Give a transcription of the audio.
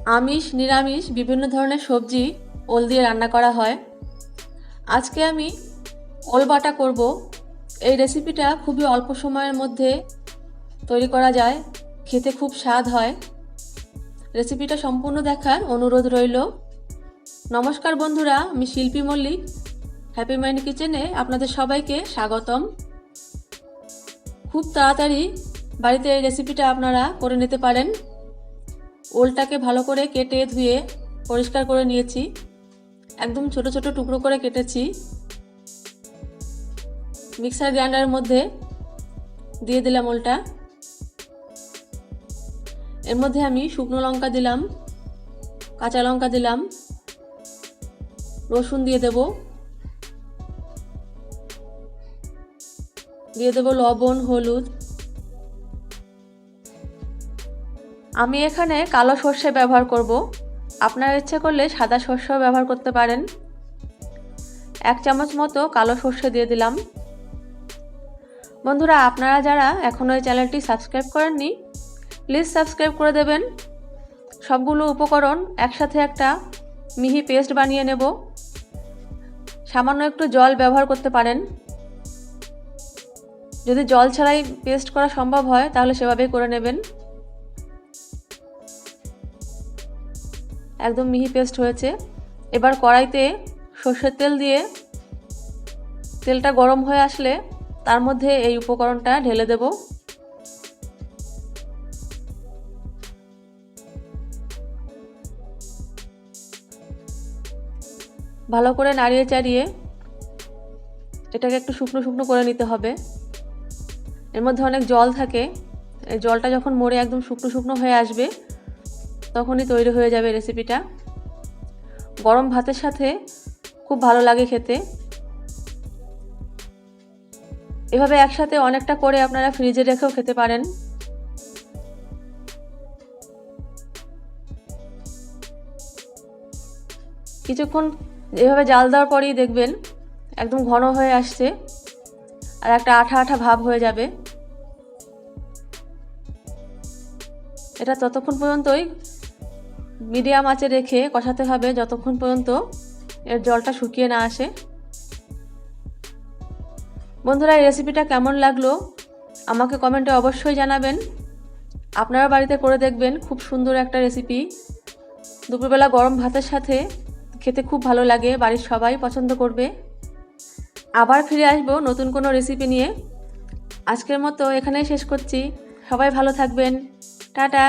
আমিষ নিরামিষ বিভিন্ন ধরনের সবজি ওল দিয়ে রান্না করা হয়। আজকে আমি ওল বাটা করব। এই রেসিপিটা খুবই অল্প সময়ের মধ্যে তৈরি করা যায়, খেতে খুব স্বাদ হয়। রেসিপিটা সম্পূর্ণ দেখার অনুরোধ রইল। নমস্কার বন্ধুরা, আমি শিল্পী মল্লিক, হ্যাপি মাইন্ড কিচেনে আপনাদের সবাইকে স্বাগতম। খুব তাড়াতাড়ি বাড়িতে এই রেসিপিটা আপনারা করে নিতে পারেন। ওলটাকে ভালো করে কেটে ধুয়ে পরিষ্কার করে নিয়েছি, একদম ছোট ছোট টুকরো করে কেটেছি। মিক্সার গ্রাইন্ডারের মধ্যে দিয়ে দিলাম ওলটা। এর মধ্যে আমি শুকনো লঙ্কা দিলাম, কাঁচা লঙ্কা দিলাম, রসুন দিয়ে দেব লবণ, হলুদ। আমি এখানে কালো সর্ষে ব্যবহার করব, আপনার ইচ্ছে করলে সাদা সর্ষেও ব্যবহার করতে পারেন। 1 চামচ মতো কালো সর্ষে দিয়ে দিলাম। বন্ধুরা, আপনারা যারা এখনও এই চ্যানেলটি সাবস্ক্রাইব করেননি, প্লিজ সাবস্ক্রাইব করে দেবেন। সবগুলো উপকরণ একসাথে একটা মিহি পেস্ট বানিয়ে নেব। সামান্য একটু জল ব্যবহার করতে পারেন। যদি জল ছাড়াই পেস্ট করা সম্ভব হয় তাহলে সেভাবেই করে নেবেন। একদম মিহি পেস্ট হয়েছে। এবার কড়াইতে সর্ষের তেল দিয়ে তেলটা গরম হয়ে আসলে তার মধ্যে এই উপকরণটা ঢেলে দেব। ভালো করে নাড়িয়ে চাড়িয়ে এটাকে একটু শুকনো শুকনো করে নিতে হবে। এর মধ্যে অনেক জল থাকে, এই জলটা যখন মরে একদম শুকনো শুকনো হয়ে আসবে তখনই তৈরি হয়ে যাবে রেসিপিটা। গরম ভাতের সাথে খুব ভালো লাগে খেতে। এভাবে একসাথে অনেকটা করে আপনারা ফ্রিজে রেখেও খেতে পারেন। কিছুক্ষণ এভাবে জাল দেওয়ার পরেই দেখবেন একদম ঘন হয়ে আসছে আর একটা আঠা আঠা ভাব হয়ে যাবে। এটা ততক্ষণ পর্যন্তই মিডিয়াম আঁচে রেখে কষাতে হবে যতক্ষণ পর্যন্ত এর জলটা শুকিয়ে না আসে। বন্ধুরা, এই রেসিপিটা কেমন লাগলো আমাকে কমেন্টে অবশ্যই জানাবেন। আপনারা বাড়িতে করে দেখবেন, খুব সুন্দর একটা রেসিপি। দুপুরবেলা গরম ভাতের সাথে খেতে খুব ভালো লাগে, বাড়ির সবাই পছন্দ করবে। আবার ফিরে আসবো নতুন কোনো রেসিপি নিয়ে। আজকের মতো এখানেই শেষ করছি। সবাই ভালো থাকবেন। টাটা।